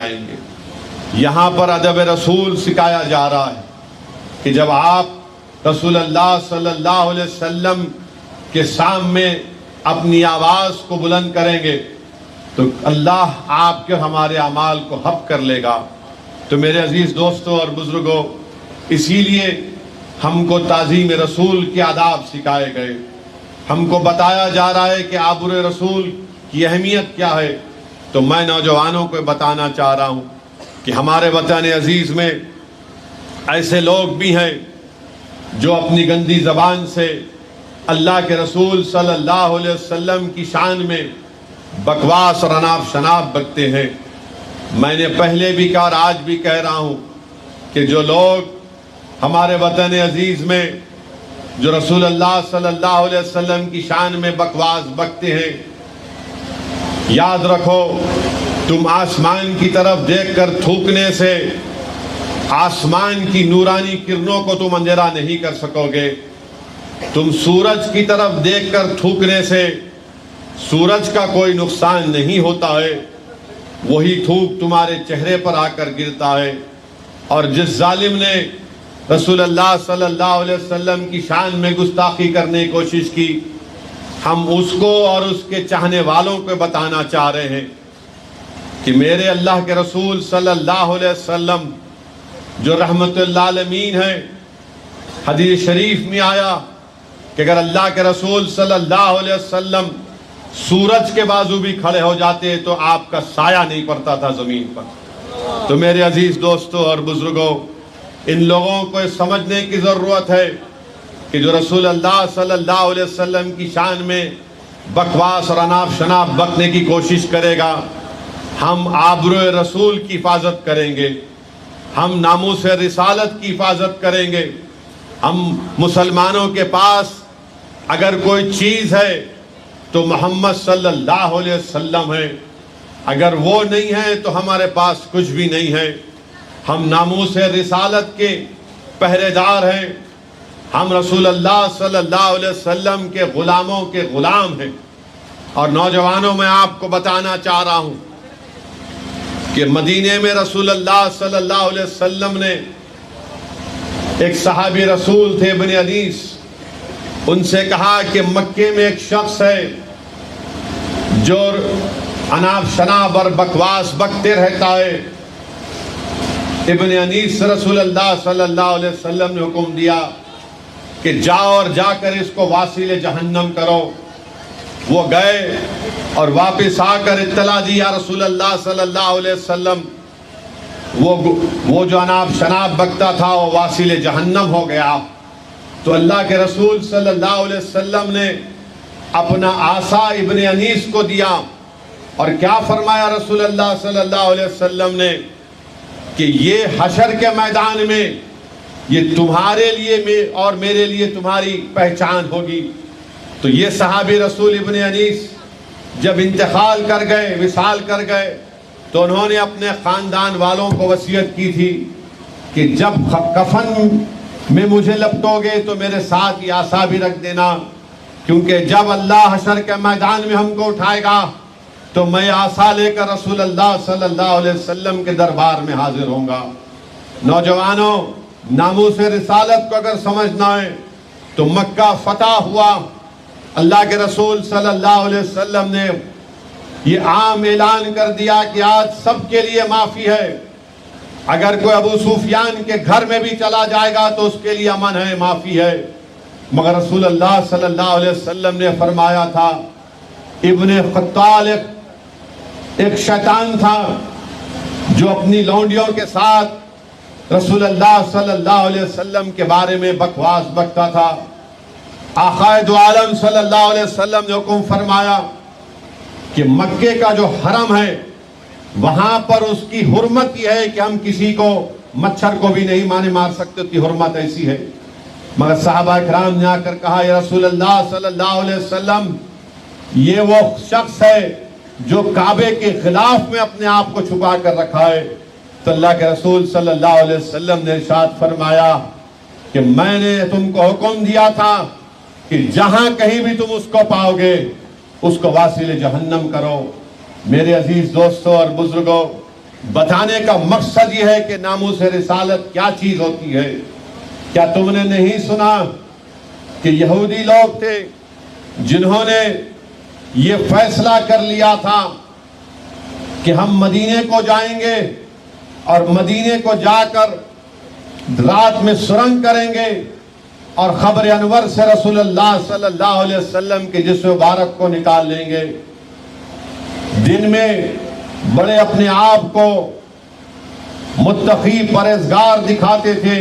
جائیں گے۔ یہاں پر ادب رسول سکھایا جا رہا ہے کہ جب آپ رسول اللہ صلی اللہ علیہ وسلم کے سامنے اپنی آواز کو بلند کریں گے تو اللہ آپ کے ہمارے اعمال کو حق کر لے گا۔ تو میرے عزیز دوستوں اور بزرگوں، اسی لیے ہم کو تعظیم رسول کے آداب سکھائے گئے، ہم کو بتایا جا رہا ہے کہ آبر رسول کی اہمیت کیا ہے۔ تو میں نوجوانوں کو بتانا چاہ رہا ہوں کہ ہمارے وطن عزیز میں ایسے لوگ بھی ہیں جو اپنی گندی زبان سے اللہ کے رسول صلی اللہ علیہ وسلم کی شان میں بکواس اور اناپ شناپ بکتے ہیں۔ میں نے پہلے بھی کہا اور آج بھی کہہ رہا ہوں کہ جو لوگ ہمارے وطن عزیز میں جو رسول اللہ صلی اللہ علیہ وسلم کی شان میں بکواس بکتے ہیں، یاد رکھو تم آسمان کی طرف دیکھ کر تھوکنے سے آسمان کی نورانی کرنوں کو تم اندھیرا نہیں کر سکو گے۔ تم سورج کی طرف دیکھ کر تھوکنے سے سورج کا کوئی نقصان نہیں ہوتا ہے، وہی تھوک تمہارے چہرے پر آ کر گرتا ہے۔ اور جس ظالم نے رسول اللہ صلی اللہ علیہ وسلم کی شان میں گستاخی کرنے کی کوشش کی، ہم اس کو اور اس کے چاہنے والوں کو بتانا چاہ رہے ہیں کہ میرے اللہ کے رسول صلی اللہ علیہ وسلم جو رحمت للعالمین ہے، حدیث شریف میں آیا کہ اگر اللہ کے رسول صلی اللہ علیہ وسلم سورج کے بازو بھی کھڑے ہو جاتے تو آپ کا سایہ نہیں پڑتا تھا زمین پر۔ تو میرے عزیز دوستوں اور بزرگوں، ان لوگوں کو سمجھنے کی ضرورت ہے کہ جو رسول اللہ صلی اللہ علیہ وسلم کی شان میں بکواس اور اناپ شناپ بکنے کی کوشش کرے گا، ہم آبرو رسول کی حفاظت کریں گے، ہم ناموس رسالت کی حفاظت کریں گے۔ ہم مسلمانوں کے پاس اگر کوئی چیز ہے تو محمد صلی اللہ علیہ وسلم ہے، اگر وہ نہیں ہے تو ہمارے پاس کچھ بھی نہیں ہے۔ ہم ناموس رسالت کے پہرے دار ہیں، ہم رسول اللہ صلی اللہ علیہ وسلم کے غلاموں کے غلام ہیں۔ اور نوجوانوں میں آپ کو بتانا چاہ رہا ہوں کہ مدینے میں رسول اللہ صلی اللہ علیہ وسلم نے ایک صحابی رسول تھے ابن انیس، ان سے کہا کہ مکے میں ایک شخص ہے جو اناپ شناپ اور بکواس بکتے رہتا ہے۔ ابن انیس رسول اللہ صلی اللہ علیہ وسلم نے حکم دیا کہ جاؤ اور جا کر اس کو واصل جہنم کرو۔ وہ گئے اور واپس آ کر اطلاع دیا رسول اللہ صلی اللہ علیہ وسلم، وہ جو اناپ شناپ بکتا تھا وہ واصل جہنم ہو گیا۔ تو اللہ کے رسول صلی اللہ علیہ وسلم نے اپنا عصا ابن انیس کو دیا اور کیا فرمایا رسول اللہ صلی اللہ علیہ وسلم نے کہ یہ حشر کے میدان میں یہ تمہارے لیے اور میرے لیے تمہاری پہچان ہوگی۔ تو یہ صحابی رسول ابن انیس جب انتقال کر گئے، وصال کر گئے، تو انہوں نے اپنے خاندان والوں کو وصیت کی تھی کہ جب کفن میں مجھے لپٹو گے تو میرے ساتھ یہ عصا بھی رکھ دینا، کیونکہ جب اللہ حشر کے میدان میں ہم کو اٹھائے گا تو میں عصا لے کر رسول اللہ صلی اللہ علیہ وسلم کے دربار میں حاضر ہوں گا۔ نوجوانوں، ناموس رسالت کو اگر سمجھنا ہے تو مکہ فتح ہوا، اللہ کے رسول صلی اللہ علیہ وسلم نے یہ عام اعلان کر دیا کہ آج سب کے لیے معافی ہے، اگر کوئی ابو سفیان کے گھر میں بھی چلا جائے گا تو اس کے لیے امن ہے، معافی ہے۔ مگر رسول اللہ صلی اللہ علیہ وسلم نے فرمایا تھا، ابن خطال ایک شیطان تھا جو اپنی لونڈیوں کے ساتھ رسول اللہ صلی اللہ علیہ وسلم کے بارے میں بکواس بکتا تھا۔ آقا دو عالم صلی اللہ علیہ وسلم نے حکم فرمایا کہ مکے کا جو حرم ہے وہاں پر اس کی حرمت یہ ہے کہ ہم کسی کو مچھر کو بھی نہیں مار سکتے، اس کی حرمت ایسی ہے۔ مگر صحابہ کرام نے آ کر کہا، یا رسول اللہ صلی اللہ علیہ وسلم، یہ وہ شخص ہے جو کعبے کے خلاف میں اپنے آپ کو چھپا کر رکھا ہے۔ تو اللہ کے رسول صلی اللہ علیہ وسلم نے ارشاد فرمایا کہ میں نے تم کو حکم دیا تھا کہ جہاں کہیں بھی تم اس کو پاؤ گے اس کو واصل جہنم کرو۔ میرے عزیز دوستوں اور بزرگوں، بتانے کا مقصد یہ ہے کہ ناموس رسالت کیا چیز ہوتی ہے۔ کیا تم نے نہیں سنا کہ یہودی لوگ تھے جنہوں نے یہ فیصلہ کر لیا تھا کہ ہم مدینے کو جائیں گے اور مدینے کو جا کر رات میں سرنگ کریں گے اور خبر انور سے رسول اللہ صلی اللہ علیہ وسلم کے جسم مبارک کو نکال لیں گے۔ دن میں بڑے اپنے آپ کو متقی پرہیزگار دکھاتے تھے،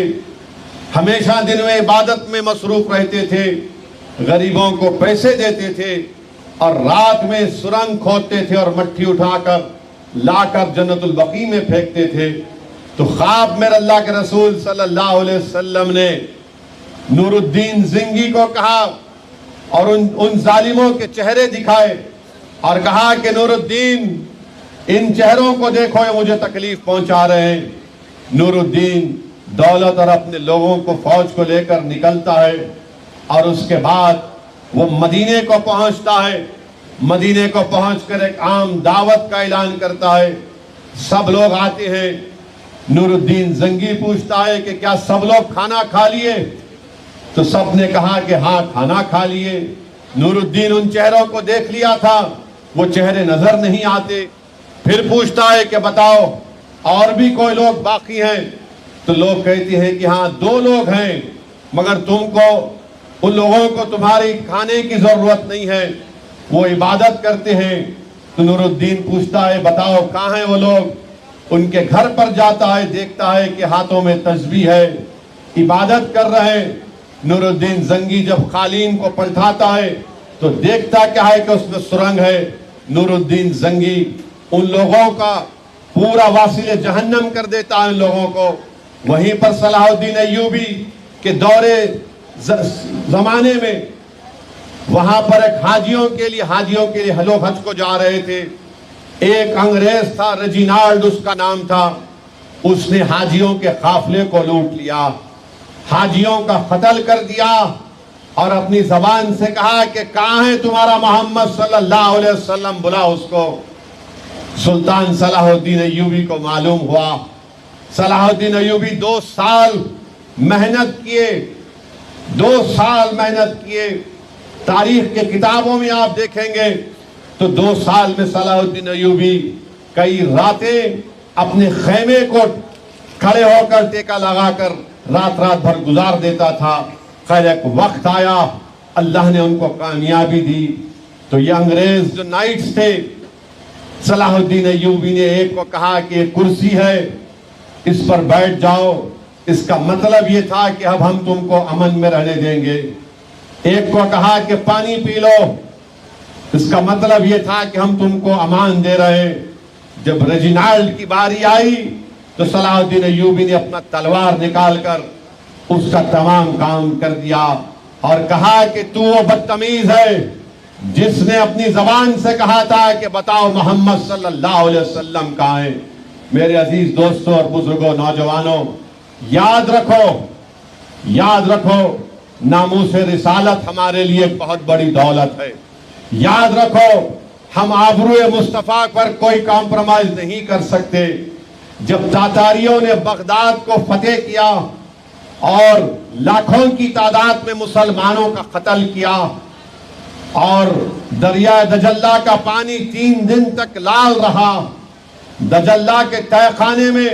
ہمیشہ دن میں عبادت میں مصروف رہتے تھے، غریبوں کو پیسے دیتے تھے اور رات میں سرنگ کھودتے تھے اور مٹی اٹھا کر لا کر جنت البقیع میں پھینکتے تھے۔ تو خواب میں اللہ کے رسول صلی اللہ علیہ وسلم نے نور الدین زنگی کو کہا اور ان ظالموں کے چہرے دکھائے اور کہا کہ نور الدین ان چہروں کو دیکھو، یہ مجھے تکلیف پہنچا رہے ہیں۔ نور الدین دولت اور اپنے لوگوں کو فوج کو لے کر نکلتا ہے اور اس کے بعد وہ مدینے کو پہنچتا ہے۔ مدینے کو پہنچ کر ایک عام دعوت کا اعلان کرتا ہے، سب لوگ آتے ہیں۔ نور الدین زنگی پوچھتا ہے کہ کیا سب لوگ کھانا کھا لیے؟ تو سب نے کہا کہ ہاں کھانا کھا لیے۔ نور الدین ان چہروں کو دیکھ لیا تھا، وہ چہرے نظر نہیں آتے۔ پھر پوچھتا ہے کہ بتاؤ اور بھی کوئی لوگ باقی ہیں؟ تو لوگ کہتے ہیں کہ ہاں 2 لوگ ہیں، مگر تم کو ان لوگوں کو تمہاری کھانے کی ضرورت نہیں ہے، وہ عبادت کرتے ہیں۔ تو نور الدین پوچھتا ہے بتاؤ کہاں ہیں وہ لوگ؟ ان کے گھر پر جاتا ہے، دیکھتا ہے کہ ہاتھوں میں تسبیح ہے، عبادت کر رہے ہیں۔ نور الدین زنگی جب قالین کو پلٹاتا ہے تو دیکھتا کیا ہے کہ اس میں سرنگ ہے۔ نور الدین زنگی ان لوگوں کا پورا واصل جہنم کر دیتا ہے ان لوگوں کو۔ وہیں پر صلاح الدین ایوبی کے دورے زمانے میں وہاں پر ایک حاجیوں کے لیے ہلو حج کو جا رہے تھے۔ ایک انگریز تھا، ریجینالڈ اس کا نام تھا، اس نے حاجیوں کے قافلے کو لوٹ لیا، حاجیوں کا قتل کر دیا اور اپنی زبان سے کہا کہ کہاں ہے تمہارا محمد صلی اللہ علیہ وسلم، بلا اس کو۔ سلطان صلاح الدین ایوبی کو معلوم ہوا۔ صلاح الدین ایوبی 2 سال محنت کیے، 2 سال محنت کیے۔ تاریخ کے کتابوں میں آپ دیکھیں گے تو 2 سال میں صلاح الدین ایوبی کئی راتیں اپنے خیمے کو کھڑے ہو کر ٹیکا لگا کر رات بھر گزار دیتا تھا۔ خیر ایک وقت آیا، اللہ نے ان کو کامیابی دی تو یہ انگریز جو نائٹس تھے، صلاح الدین ایوبی نے ایک کو کہا کہ یہ کرسی ہے، اس پر بیٹھ جاؤ۔ اس کا مطلب یہ تھا کہ اب ہم تم کو امن میں رہنے دیں گے۔ ایک کو کہا کہ پانی پی لو، اس کا مطلب یہ تھا کہ ہم تم کو امان دے رہے ہیں۔ جب ریجینالڈ کی باری آئی تو صلاح الدین ایوبی نے اپنا تلوار نکال کر اس کا تمام کام کر دیا اور کہا کہ تو وہ بدتمیز ہے جس نے اپنی زبان سے کہا تھا کہ بتاؤ محمد صلی اللہ علیہ وسلم کہاں ہیں۔ میرے عزیز دوستوں اور بزرگوں، نوجوانوں، یاد رکھو ناموس رسالت ہمارے لیے ایک بہت بڑی دولت ہے۔ یاد رکھو ہم آبروئے مصطفیٰ پر کوئی کمپرومائز نہیں کر سکتے۔ جب تاتاریوں نے بغداد کو فتح کیا اور لاکھوں کی تعداد میں مسلمانوں کا قتل کیا اور دریائے دجلہ کا پانی 3 دن تک لال رہا، دجلہ کے تہہ خانے میں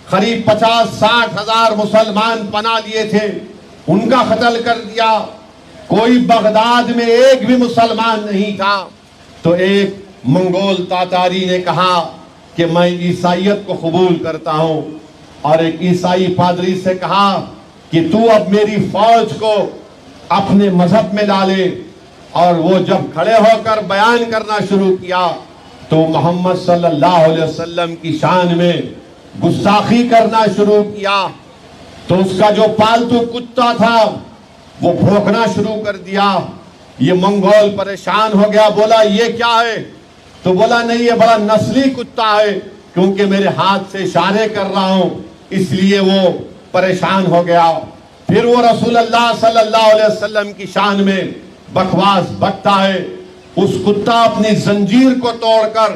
قریب 50-60 ہزار مسلمان پناہ لیے تھے، ان کا قتل کر دیا، کوئی بغداد میں ایک بھی مسلمان نہیں تھا۔ تو ایک منگول تاتاری نے کہا کہ میں عیسائیت کو قبول کرتا ہوں، اور ایک عیسائی پادری سے کہا کہ تو اب میری فوج کو اپنے مذہب میں ڈالے۔ اور وہ جب کھڑے ہو کر بیان کرنا شروع کیا تو محمد صلی اللہ علیہ وسلم کی شان میں گستاخی کرنا شروع کیا۔ تو اس کا جو پالتو کتا تھا وہ بھونکنا شروع کر دیا۔ یہ منگول پریشان ہو گیا، بولا یہ کیا ہے؟ تو بولا نہیں، یہ بڑا نسلی کتا ہے، کیونکہ میرے ہاتھ سے اشارے کر رہا ہوں، اس لیے وہ پریشان ہو گیا۔ پھر وہ رسول اللہ صلی اللہ علیہ وسلم کی شان میں بکواس بکتا ہے۔ اس کتا اپنی زنجیر کو توڑ کر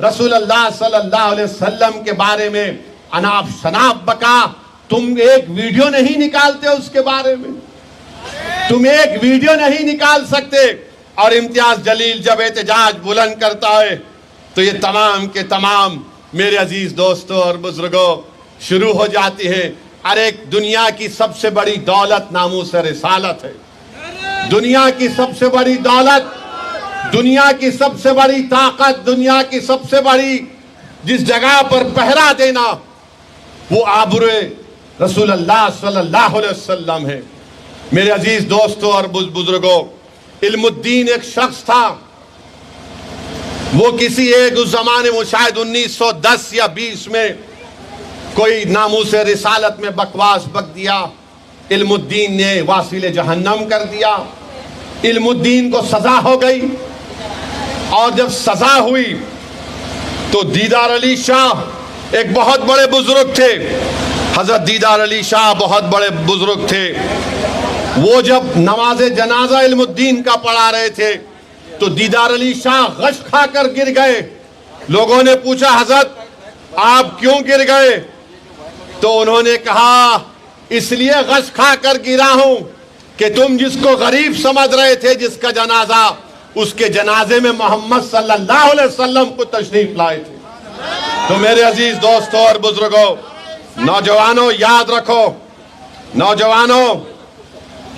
رسول اللہ صلی اللہ علیہ وسلم کے بارے میں اناپ شناپ بکا. تم ایک ویڈیو نہیں نکالتے اس کے بارے میں, تم ایک ویڈیو نہیں نکال سکتے. اور امتیاز جلیل جب احتجاج بلند کرتا ہے تو یہ تمام کے تمام میرے عزیز دوستوں اور بزرگوں شروع ہو جاتی ہے. ارے دنیا کی سب سے بڑی دولت ناموس رسالت ہے. دنیا کی سب سے بڑی دولت, دنیا کی سب سے بڑی طاقت, دنیا کی سب سے بڑی جس جگہ پر پہرا دینا وہ آبرو رسول اللہ صلی اللہ علیہ وسلم ہے. میرے عزیز دوستوں اور بزرگوں, علم الدین ایک شخص تھا. وہ کسی ایک اس زمانے میں شاید 1910 یا 20 میں کوئی ناموس رسالت میں بکواس بک دیا. علم الدین نے واصل جہنم کر دیا. علم الدین کو سزا ہو گئی, اور جب سزا ہوئی تو دیدار علی شاہ ایک بہت بڑے بزرگ تھے. حضرت دیدار علی شاہ بہت بڑے بزرگ تھے. وہ جب نماز جنازہ علم الدین کا پڑھا رہے تھے تو دیدار علی شاہ غش کھا کر گر گئے. لوگوں نے پوچھا حضرت آپ کیوں گر گئے؟ تو انہوں نے کہا اس لیے غش کھا کر گرا ہوں کہ تم جس کو غریب سمجھ رہے تھے, جس کا جنازہ, اس کے جنازے میں محمد صلی اللہ علیہ وسلم کو تشریف لائے تھے. تو میرے عزیز دوستوں اور بزرگوں, نوجوانوں یاد رکھو, نوجوانوں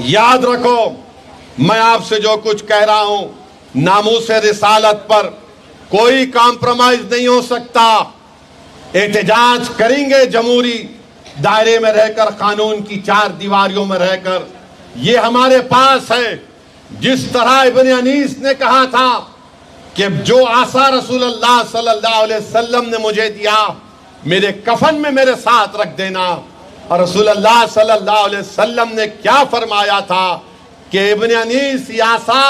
یاد رکھو, میں آپ سے جو کچھ کہہ رہا ہوں ناموس رسالت پر کوئی کمپرومائز نہیں ہو سکتا. احتجاج کریں گے جمہوری دائرے میں رہ کر, قانون کی 4 دیواریوں میں رہ کر. یہ ہمارے پاس ہے. جس طرح ابن انیس نے کہا تھا کہ جو عصا رسول اللہ صلی اللہ علیہ وسلم نے مجھے دیا میرے کفن میں میرے ساتھ رکھ دینا. اور رسول اللہ صلی اللہ علیہ وسلم نے کیا فرمایا تھا کہ ابن انیس یہ عصا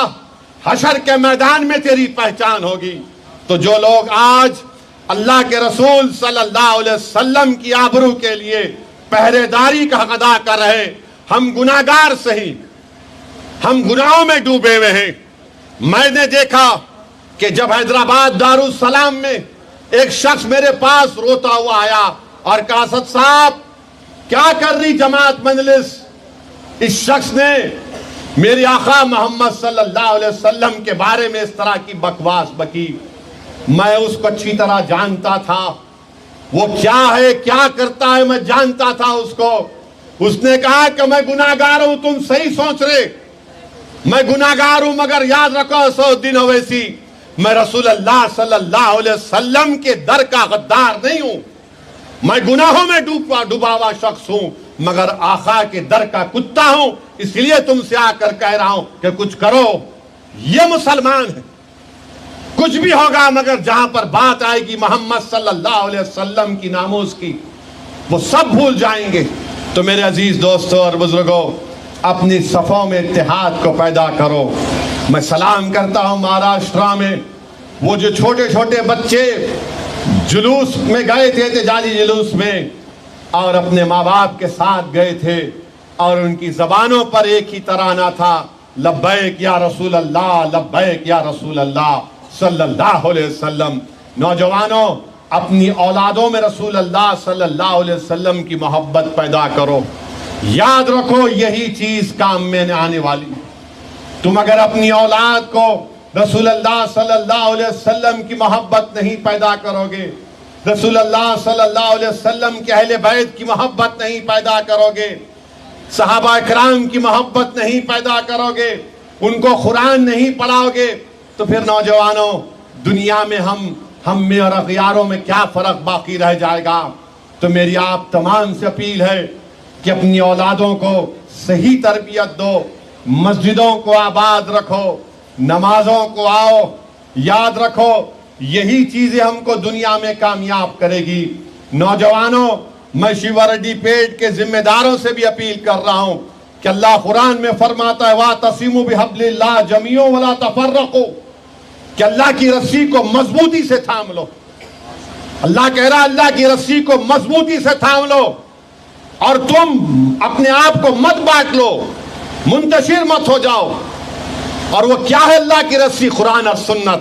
حشر کے میدان میں تیری پہچان ہوگی. تو جو لوگ آج اللہ کے رسول صلی اللہ علیہ وسلم کی آبرو کے لیے پہرے داری کا حق ادا کر رہے, ہم گناہگار سہی, ہم گناہوں میں ڈوبے ہوئے ہیں. میں نے دیکھا کہ جب حیدرآباد دارالسلام میں ایک شخص میرے پاس روتا ہوا آیا اور کہا اسد صاحب کیا کر رہی جماعت مجلس. اس شخص نے میری آقا محمد صلی اللہ علیہ وسلم کے بارے میں اس طرح کی بکواس بکی. میں اس کو اچھی طرح جانتا تھا, وہ کیا ہے کیا کرتا ہے میں جانتا تھا اس کو. اس نے کہا کہ میں گناہگار ہوں, تم صحیح سوچ رہے, میں گناہگار ہوں, مگر یاد رکھو 100 دن اویسی میں رسول اللہ صلی اللہ علیہ وسلم کے در کا غدار نہیں ہوں. میں گناہوں میں ڈوبا ہوا شخص ہوں, مگر آقا کے در کا کتا ہوں. اس لیے تم سے آ کر کہہ رہا ہوں کہ کچھ کرو. یہ مسلمان ہے, کچھ بھی ہوگا, مگر جہاں پر بات آئے گی محمد صلی اللہ علیہ وسلم کی ناموس کی, وہ سب بھول جائیں گے. تو میرے عزیز دوستوں اور بزرگوں, اپنی صفوں میں اتحاد کو پیدا کرو. میں سلام کرتا ہوں مہاراشٹرا میں وہ جو چھوٹے چھوٹے بچے جلوس میں گئے تھے, احتجاجی جلوس میں, اور اپنے ماں باپ کے ساتھ گئے تھے, اور ان کی زبانوں پر ایک ہی ترانہ تھا, لبیک یا رسول اللہ, لبیک یا رسول اللہ صلی اللہ علیہ وسلم. نوجوانوں اپنی اولادوں میں رسول اللہ صلی اللہ علیہ وسلم کی محبت پیدا کرو. یاد رکھو یہی چیز کام میں آنے والی. تم اگر اپنی اولاد کو رسول اللہ صلی اللہ علیہ وسلم کی محبت نہیں پیدا کرو گے, رسول اللہ صلی اللہ علیہ وسلم کے اہل بیت کی محبت نہیں پیدا کرو گے, صحابہ اکرام کی محبت نہیں پیدا کرو گے, ان کو قرآن نہیں پڑھاؤ گے, تو پھر نوجوانوں دنیا میں ہم میں اور اغیاروں میں کیا فرق باقی رہ جائے گا. تو میری آپ تمام سے اپیل ہے کہ اپنی اولادوں کو صحیح تربیت دو, مسجدوں کو آباد رکھو, نمازوں کو آؤ. یاد رکھو یہی چیزیں ہم کو دنیا میں کامیاب کرے گی. نوجوانوں میں شیوا ریڈی پیٹ کے ذمہ داروں سے بھی اپیل کر رہا ہوں کہ اللہ قرآن میں فرماتا ہے وَاعْتَصِمُوا بِحَبْلِ اللَّهِ جَمِيعًا وَلَا تَفَرَّقُوا, کہ اللہ کی رسی کو مضبوطی سے تھام لو. اللہ کہہ رہا اللہ کی رسی کو مضبوطی سے تھام لو, اور تم اپنے آپ کو مت بانٹ لو, منتشر مت ہو جاؤ. اور وہ کیا ہے اللہ کی رسی؟ قرآن اور سنت.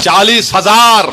40,000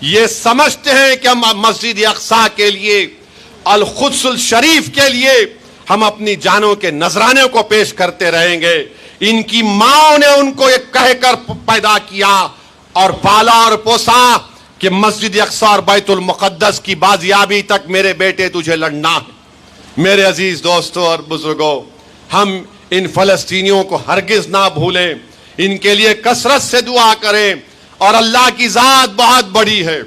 یہ سمجھتے ہیں کہ ہم مسجد اقصی کے لیے، القدس الشریف کے لیے ہم اپنی جانوں کے نذرانے کو پیش کرتے رہیں گے۔ ان کی ماں نے ان کو یہ کہہ کر پیدا کیا اور پالا اور پوسا کہ مسجد اقصی اور بیت المقدس کی بازیابی تک میرے بیٹے تجھے لڑنا ہے۔ میرے عزیز دوستوں اور بزرگوں، ہم ان فلسطینیوں کو ہرگز نہ بھولیں، ان کے لیے کثرت سے دعا کریں، اور اللہ کی ذات بہت بڑی ہے۔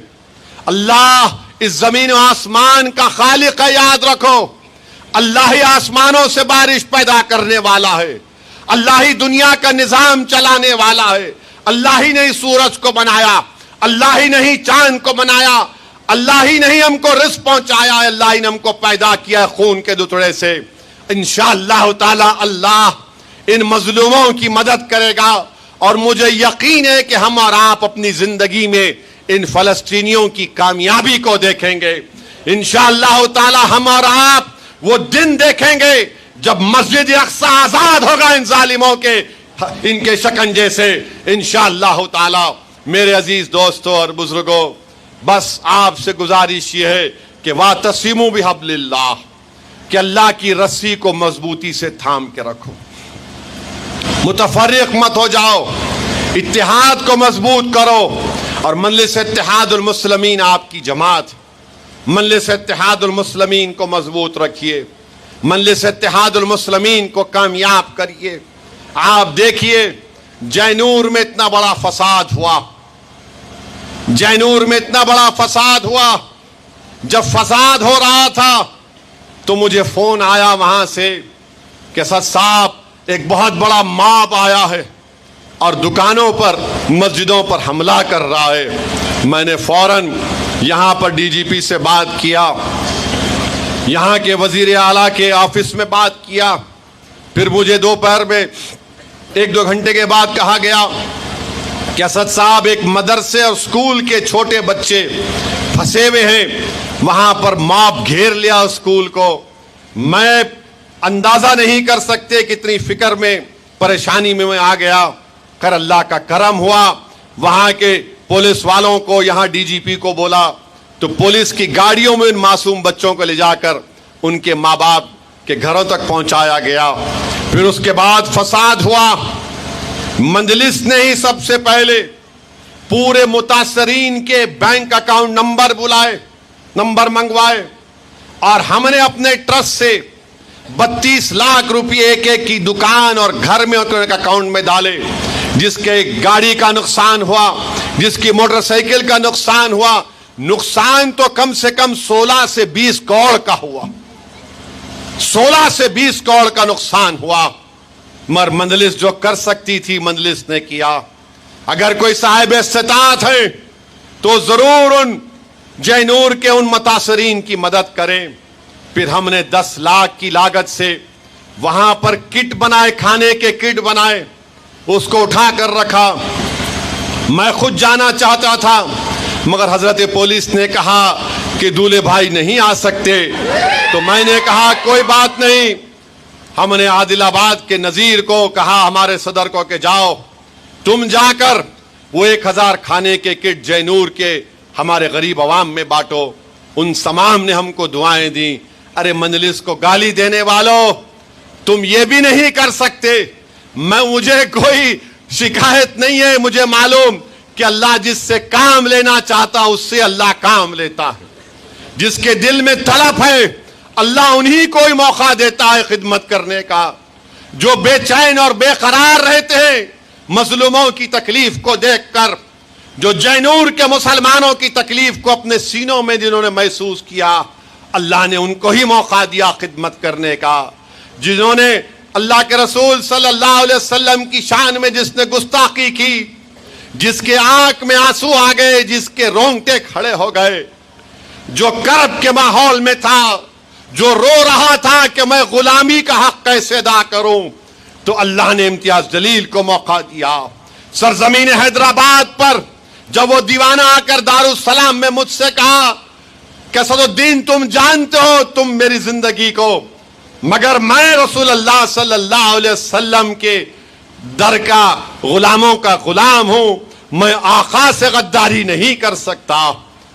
اللہ اس زمین و آسمان کا خالق ہے، یاد رکھو۔ اللہ ہی آسمانوں سے بارش پیدا کرنے والا ہے، اللہ ہی دنیا کا نظام چلانے والا ہے، اللہ ہی نے سورج کو بنایا، اللہ ہی نے ہی چاند کو بنایا، اللہ ہی نے ہی ہم کو رزق پہنچایا ہے، اللہ ہی نے ہم کو پیدا کیا ہے خون کے دتڑے سے۔ انشاءاللہ تعالی اللہ ان مظلوموں کی مدد کرے گا، اور مجھے یقین ہے کہ ہم اور آپ اپنی زندگی میں ان فلسطینیوں کی کامیابی کو دیکھیں گے۔ انشاءاللہ تعالی ہم اور آپ وہ دن دیکھیں گے جب مسجد اقصی آزاد ہوگا ان ظالموں کے، ان کے شکنجے سے انشاءاللہ تعالی۔ میرے عزیز دوستوں اور بزرگوں، بس آپ سے گزارش یہ ہے کہ وَاعْتَصِمُوا بِحَبْلِ اللَّهِ، کہ اللہ کی رسی کو مضبوطی سے تھام کے رکھو، متفرق مت ہو جاؤ، اتحاد کو مضبوط کرو۔ اور مجلس اتحاد المسلمین آپ کی جماعت، مجلس اتحاد المسلمین کو مضبوط رکھیے، مجلس اتحاد المسلمین کو کامیاب کریے۔ آپ دیکھیے جینور میں اتنا بڑا فساد ہوا، جینور میں اتنا بڑا فساد ہوا، جب فساد ہو رہا تھا تو مجھے فون آیا وہاں سے کہ اسد صاحب ایک بہت بڑا ماب آیا ہے اور دکانوں پر، مسجدوں پر حملہ کر رہا ہے۔ میں نے فوراً یہاں پر ڈی جی پی سے بات کیا، یہاں کے وزیر اعلیٰ کے آفس میں بات کیا، پھر مجھے دوپہر میں 1-2 گھنٹے کے بعد کہا گیا کہ اسد صاحب ایک مدرسے اور اسکول کے چھوٹے بچے پھنسے ہوئے ہیں، وہاں پر ماب گھیر لیا اسکول کو۔ میں اندازہ نہیں کر سکتے کتنی فکر میں، پریشانی میں آ گیا۔ خیر اللہ کا کرم ہوا، وہاں کے پولیس والوں کو، یہاں ڈی جی پی کو بولا تو پولیس کی گاڑیوں میں ان معصوم بچوں کو لے جا کر ان کے ماں باپ کے گھروں تک پہنچایا گیا۔ پھر اس کے بعد فساد ہوا، مجلس نے ہی سب سے پہلے پورے متاثرین کے بینک اکاؤنٹ نمبر بلائے، نمبر منگوائے، اور ہم نے اپنے ٹرسٹ سے 32 لاکھ روپے ایک ایک کی دکان اور گھر میں اکاؤنٹ میں ڈالے۔ جس کے گاڑی کا نقصان ہوا، جس کی موٹر سائیکل کا نقصان ہوا، نقصان تو کم سے کم 16 سے 20 کروڑ کا ہوا، 16 سے 20 کروڑ کا نقصان ہوا۔ مگر مجلس جو کر سکتی تھی مجلس نے کیا۔ اگر کوئی صاحب استطاعت ہے تو ضرور ان جینور کے ان متاثرین کی مدد کریں۔ پھر ہم نے 10 لاکھ کی لاگت سے وہاں پر کٹ بنائے، کھانے کے کٹ بنائے، اس کو اٹھا کر رکھا۔ میں خود جانا چاہتا تھا مگر حضرت پولیس نے کہا کہ دولے بھائی نہیں آ سکتے، تو میں نے کہا کوئی بات نہیں۔ ہم نے عادل آباد کے نذیر کو کہا، ہمارے صدر کو، کہ جاؤ تم جا کر وہ 1000 کھانے کے کٹ جینور کے ہمارے غریب عوام میں بانٹو۔ ان تمام نے ہم کو دعائیں دیں۔ ارے مجلس کو گالی دینے والوں، تم یہ بھی نہیں کر سکتے۔ مجھے کوئی شکایت نہیں ہے، مجھے معلوم کہ اللہ جس سے کام لینا چاہتا اس سے اللہ کام لیتا ہے۔ جس کے دل میں طلب ہے اللہ انہی کو ہی موقع دیتا ہے خدمت کرنے کا۔ جو بے چین اور بے قرار رہتے ہیں مظلوموں کی تکلیف کو دیکھ کر، جو جینور کے مسلمانوں کی تکلیف کو اپنے سینوں میں جنہوں نے محسوس کیا، اللہ نے ان کو ہی موقع دیا خدمت کرنے کا۔ جنہوں نے اللہ کے رسول صلی اللہ علیہ وسلم کی شان میں جس نے گستاخی کی، جس کے آنکھ میں آنسو آ گئے، جس کے رونگٹے کھڑے ہو گئے، جو کرب کے ماحول میں تھا، جو رو رہا تھا کہ میں غلامی کا حق کیسے ادا کروں، تو اللہ نے امتیاز جلیل کو موقع دیا۔ سرزمین حیدرآباد پر جب وہ دیوانہ آ کر دارالسلام میں مجھ سے کہا کہ اسد الدین تم جانتے ہو تم میری زندگی کو، مگر میں رسول اللہ صلی اللہ علیہ وسلم کے در کا غلاموں کا غلام ہوں، میں آقا سے غداری نہیں کر سکتا۔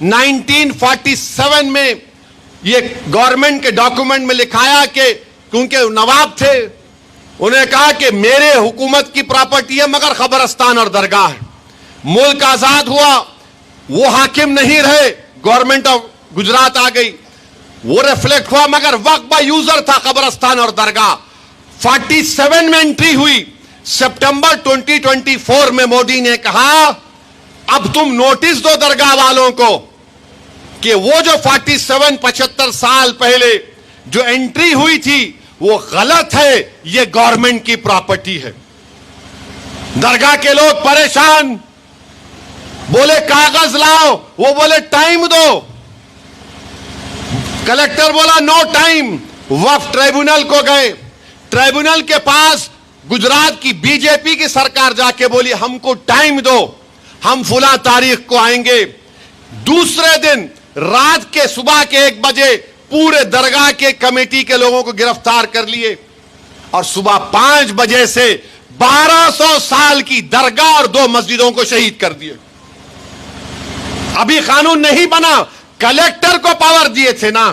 1947 میں یہ گورنمنٹ کے ڈاکومنٹ میں لکھایا کہ کیونکہ نواب تھے, انہوں نے کہا کہ میرے حکومت کی پراپرٹی ہے مگر قبرستان اور درگاہ ہے. ملک آزاد ہوا, وہ حاکم نہیں رہے, گورنمنٹ آف گجرات آ گئی, وہ ریفلیکٹ ہوا مگر وقت با یوزر تھا قبرستان اور درگاہ. 47 میں انٹری ہوئی, سپٹمبر 2024 میں مودی نے کہا اب تم نوٹس دو درگاہ والوں کو کہ وہ جو 75 سال پہلے جو انٹری ہوئی تھی وہ غلط ہے, یہ گورنمنٹ کی پراپرٹی ہے. درگاہ کے لوگ پریشان, بولے کاغذ لاؤ, وہ بولے ٹائم دو. کلیکٹر بولا نو ٹائم. وقف ٹریبونل کو گئے, ٹریبونل کے پاس گجرات کی بی جے پی کی سرکار جا کے بولی ہم کو ٹائم دو, ہم فلاں تاریخ کو آئیں گے. دوسرے دن رات کے صبح کے 1 بجے پورے درگاہ کے کمیٹی کے لوگوں کو گرفتار کر لیے اور صبح 5 بجے سے 1200 سال کی درگاہ اور 2 مسجدوں کو شہید کر دیے. ابھی قانون نہیں بنا, کلیکٹر کو پاور دیے تھے نا,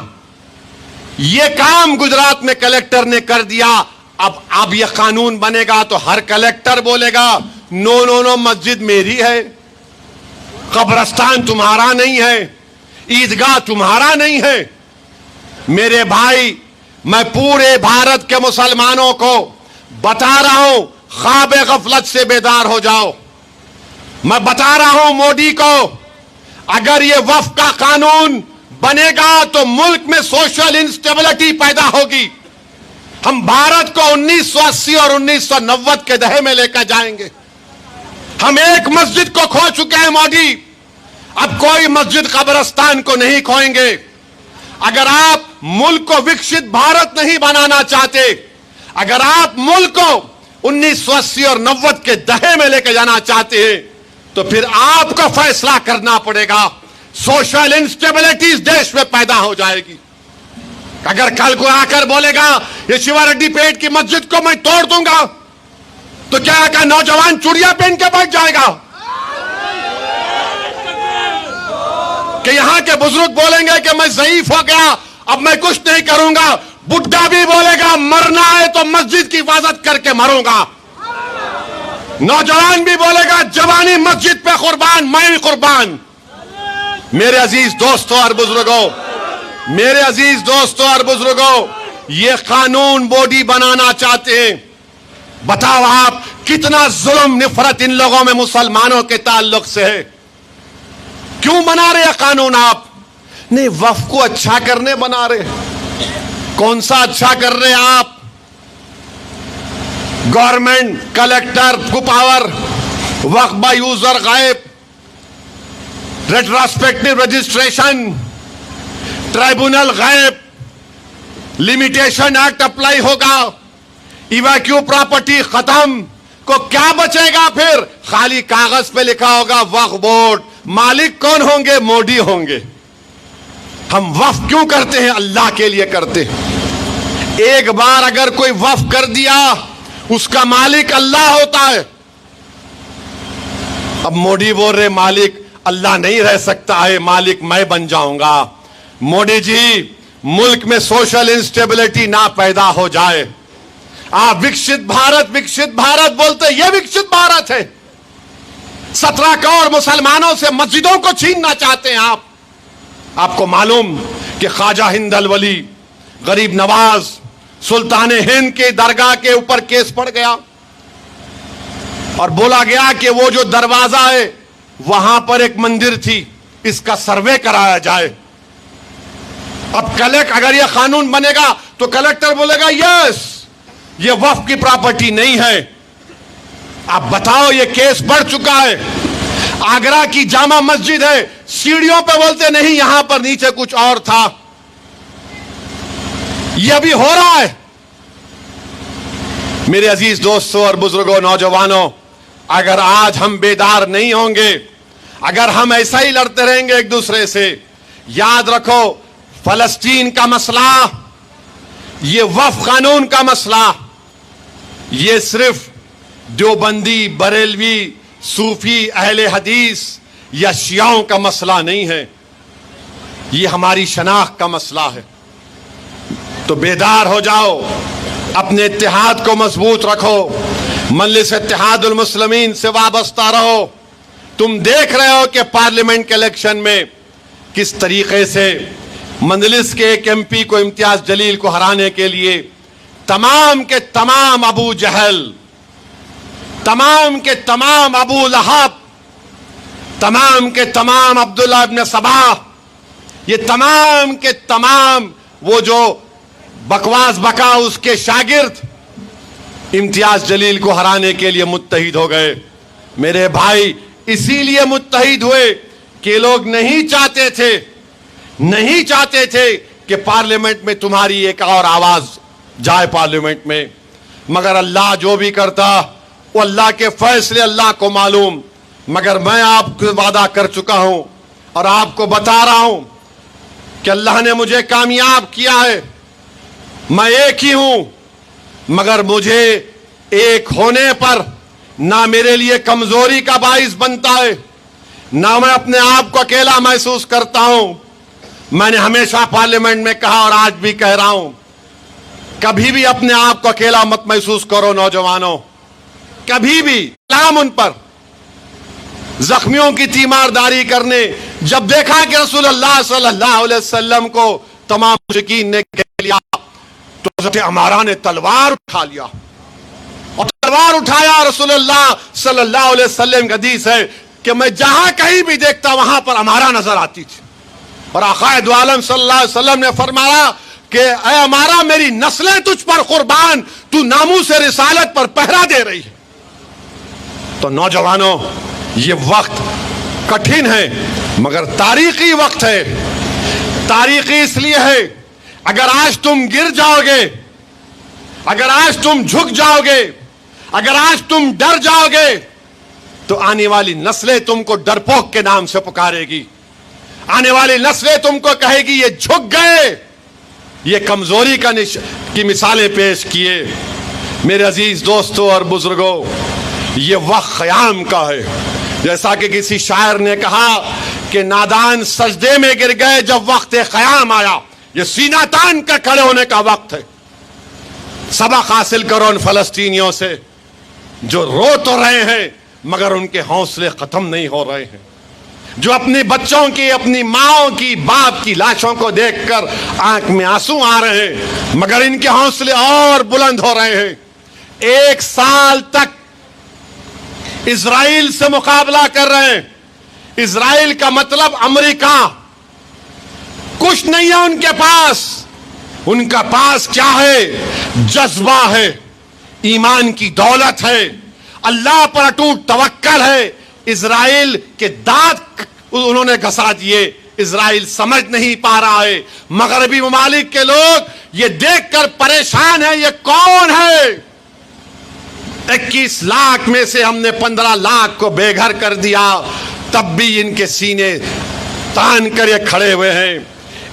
یہ کام گجرات میں کلیکٹر نے کر دیا. اب یہ قانون بنے گا تو ہر کلیکٹر بولے گا نو مسجد میری ہے, قبرستان تمہارا نہیں ہے, عیدگاہ تمہارا نہیں ہے. میرے بھائی, میں پورے بھارت کے مسلمانوں کو بتا رہا ہوں خواب غفلت سے بیدار ہو جاؤ. میں بتا رہا ہوں مودی کو, اگر یہ وقف کا قانون بنے گا تو ملک میں سوشل انسٹیبلٹی پیدا ہوگی. ہم بھارت کو 1980 اور 1990 کے دہے میں لے کر جائیں گے. ہم ایک مسجد کو کھو چکے ہیں مودی, اب کوئی مسجد قبرستان کو نہیں کھوئیں گے. اگر آپ ملک کو وکشت بھارت نہیں بنانا چاہتے, اگر آپ ملک کو 1980 اور 90 کے دہے میں لے کے جانا چاہتے ہیں تو پھر آپ کو فیصلہ کرنا پڑے گا. سوشل انسٹیبلٹی اس دیش میں پیدا ہو جائے گی. اگر کل کو آ کر بولے گا یہ شیوا ریڈی پیٹ کی مسجد کو میں توڑ دوں گا تو کیا نوجوان چوڑیاں پہن کے بیٹھ جائے گا؟ کہ یہاں کے بزرگ بولیں گے کہ میں ضعیف ہو گیا, اب میں کچھ نہیں کروں گا. بڈھا بھی بولے گا مرنا ہے تو مسجد کی حفاظت کر کے مروں گا. نوجوان بھی بولے گا جوانی مسجد پہ قربان, میں بھی قربان. میرے عزیز دوستوں اور بزرگوں, میرے عزیز دوستوں اور بزرگوں, یہ قانون مودی بنانا چاہتے ہیں. بتاؤ آپ کتنا ظلم نفرت ان لوگوں میں مسلمانوں کے تعلق سے ہے. کیوں بنا رہے قانون آپ؟ نہیں, وقف کو اچھا کرنے بنا رہے. کون سا اچھا کر رہے آپ؟ گورنمنٹ کلیکٹر کو پاور, وقف با یوزر غائب, ریٹراسپیکٹیو رجسٹریشن, ٹرائبونل غائب, لمیٹیشن ایکٹ اپلائی ہوگا, ایویکیو پراپرٹی ختم. کو کیا بچے گا پھر؟ خالی کاغذ پہ لکھا ہوگا وقف بورڈ. مالک کون ہوں گے؟ مودی ہوں گے. ہم وقف کیوں کرتے ہیں؟ اللہ کے لیے کرتے ہیں. ایک بار اگر کوئی وقف کر دیا اس کا مالک اللہ ہوتا ہے. اب مودی بول رہے مالک اللہ نہیں رہ سکتا ہے, مالک میں بن جاؤں گا. مودی جی, ملک میں سوشل انسٹیبلٹی نہ پیدا ہو جائے. آپ وکشت بھارت بولتے, یہ وکشت بھارت ہے. 17 کروڑ مسلمانوں سے مسجدوں کو چھیننا چاہتے ہیں آپ. آپ کو معلوم کہ خواجہ ہند الولی, غریب نواز, سلطان ہند کے درگاہ کے اوپر کیس پڑ گیا اور بولا گیا کہ وہ جو دروازہ ہے وہاں پر ایک مندر تھی, اس کا سروے کرایا جائے. اب اگر یہ قانون بنے گا تو کلیکٹر بولے گا یس یہ وقف کی پراپرٹی نہیں ہے. اب بتاؤ, یہ کیس بڑھ چکا ہے. آگرہ کی جامع مسجد ہے, سیڑھیوں پہ بولتے نہیں یہاں پر نیچے کچھ اور تھا. یہ ابھی ہو رہا ہے. میرے عزیز دوستوں اور بزرگوں, نوجوانوں, اگر آج ہم بیدار نہیں ہوں گے, اگر ہم ایسا ہی لڑتے رہیں گے ایک دوسرے سے, یاد رکھو فلسطین کا مسئلہ, یہ وقف قانون کا مسئلہ, یہ صرف دیوبندی, بریلوی, صوفی, اہل حدیث یا شیعوں کا مسئلہ نہیں ہے. یہ ہماری شناخت کا مسئلہ ہے. تو بیدار ہو جاؤ, اپنے اتحاد کو مضبوط رکھو, مجلس اتحاد المسلمین سے وابستہ رہو. تم دیکھ رہے ہو کہ پارلیمنٹ کے الیکشن میں کس طریقے سے مجلس کے ایک ایم پی کو, امتیاز جلیل کو ہرانے کے لیے تمام کے تمام ابو جہل, تمام کے تمام ابو لہب, تمام کے تمام عبداللہ ابن سبا, یہ تمام کے تمام وہ جو بکواس بکا اس کے شاگرد امتیاز جلیل کو ہرانے کے لیے متحد ہو گئے. میرے بھائی اسی لیے متحد ہوئے کہ لوگ نہیں چاہتے تھے کہ پارلیمنٹ میں تمہاری ایک اور آواز جائے پارلیمنٹ میں. مگر اللہ جو بھی کرتا وہ اللہ کے فیصلے اللہ کو معلوم. مگر میں آپ کو وعدہ کر چکا ہوں اور آپ کو بتا رہا ہوں کہ اللہ نے مجھے کامیاب کیا ہے. میں ایک ہی ہوں, مگر مجھے ایک ہونے پر نہ میرے لیے کمزوری کا باعث بنتا ہے, نہ میں اپنے آپ کو اکیلا محسوس کرتا ہوں. میں نے ہمیشہ پارلیمنٹ میں کہا اور آج بھی کہہ رہا ہوں, کبھی بھی اپنے آپ کو اکیلا مت محسوس کرو نوجوانوں, کبھی بھی. سلام ان پر زخمیوں کی تیمارداری کرنے, جب دیکھا کہ رسول اللہ صلی اللہ علیہ وسلم کو تمام مشرکین نے گھیر لیا تو حضرت عمارہ نے تلوار اٹھا لیا, اور تلوار اٹھایا. رسول اللہ صلی اللہ علیہ وسلم کا حدیث ہے کہ میں جہاں کہیں بھی دیکھتا وہاں پر عمارہ نظر آتی تھی. اور آقا دو عالم صلی اللہ علیہ وسلم نے فرمایا کہ اے عمارہ میری نسلیں تجھ پر قربان, تو ناموس رسالت پر پہرا دے رہی ہے. تو نوجوانوں یہ وقت کٹھن ہے مگر تاریخی وقت ہے. تاریخی اس لیے ہے, اگر آج تم گر جاؤ گے, اگر آج تم جھک جاؤ گے, اگر آج تم ڈر جاؤ گے تو آنے والی نسلیں تم کو ڈرپوک کے نام سے پکارے گی. آنے والی نسلیں تم کو کہے گی یہ جھک گئے, یہ کمزوری کی مثالیں پیش کیے. میرے عزیز دوستوں اور بزرگوں, یہ وقت قیام کا ہے. جیسا کہ کسی شاعر نے کہا کہ نادان سجدے میں گر گئے جب وقت قیام آیا. یہ سینہ تان کر کھڑے ہونے کا وقت ہے. سبق حاصل کرو ان فلسطینیوں سے جو رو تو رہے ہیں مگر ان کے حوصلے ختم نہیں ہو رہے ہیں, جو اپنے بچوں کی, اپنی ماں کی, باپ کی لاشوں کو دیکھ کر آنکھ میں آنسو آ رہے ہیں مگر ان کے حوصلے اور بلند ہو رہے ہیں. 1 سال تک اسرائیل سے مقابلہ کر رہے ہیں. اسرائیل کا مطلب امریکہ, کچھ نہیں ہے ان کے پاس. ان کا پاس کیا ہے؟ جذبہ ہے, ایمان کی دولت ہے, اللہ پر اٹوٹ توکل ہے. اسرائیل کے دانت انہوں نے گھسا دیے. اسرائیل سمجھ نہیں پا رہا ہے. مغربی ممالک کے لوگ یہ دیکھ کر پریشان ہیں, یہ کون ہے؟ 21 لاکھ میں سے ہم نے 15 لاکھ کو بے گھر کر دیا, تب بھی ان کے سینے تان کر یہ کھڑے ہوئے ہیں.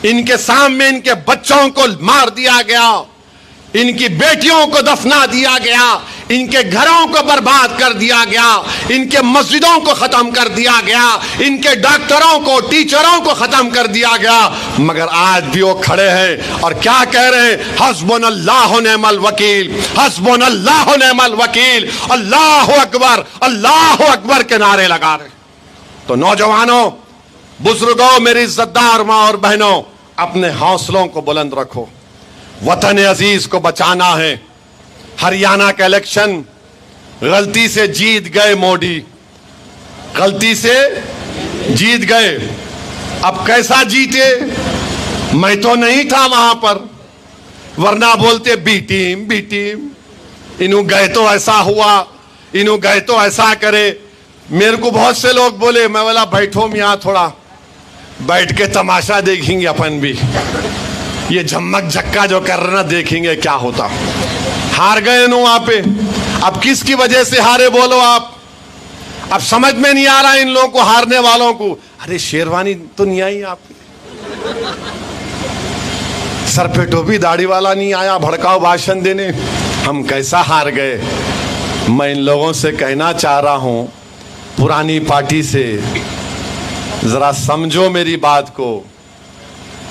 ان کے سامنے ان کے بچوں کو مار دیا گیا, ان کی بیٹیوں کو دفنا دیا گیا, ان کے گھروں کو برباد کر دیا گیا, ان کے مسجدوں کو ختم کر دیا گیا, ان کے ڈاکٹروں کو, ٹیچروں کو ختم کر دیا گیا. مگر آج بھی وہ کھڑے ہیں اور کیا کہہ رہے ہیں؟ حسبنا اللہ و نعم الوکیل, حسبنا اللہ و نعم الوکیل, اللہ اکبر, اللہ اکبر کے نعرے لگا رہے. تو نوجوانوں, بزرگوں, میری عزت دار ماں اور بہنوں, اپنے حوصلوں کو بلند رکھو. وطن عزیز کو بچانا ہے. ہریانہ کا الیکشن غلطی سے جیت گئے موڈی, غلطی سے جیت گئے. اب کیسا جیتے؟ میں تو نہیں تھا وہاں پر, ورنہ بولتے بی ٹیم بی ٹیم, انہوں گئے تو ایسا ہوا, انہوں گئے تو ایسا کرے. میرے کو بہت سے لوگ بولے, میں بولا بیٹھو میاں, تھوڑا بیٹھ کے تماشا دیکھیں گے اپن بھی, یہ جھمک جھکا جو کر رہے نا دیکھیں گے کیا ہوتا. ہار گئے نو وہاں پہ. اب کس کی وجہ سے ہارے بولو آپ؟ اب سمجھ میں نہیں آ رہا ان لوگوں کو, ہارنے والوں کو. ارے شیروانی تو نہیں آئی آپ کی, سر پہ ٹوپی داڑھی والا نہیں آیا بھڑکاؤ بھاشن دینے. ہم کیسا ہار گئے. میں ان لوگوں سے کہنا چاہ رہا ہوں, پرانی پارٹی سے ذرا سمجھو میری بات کو.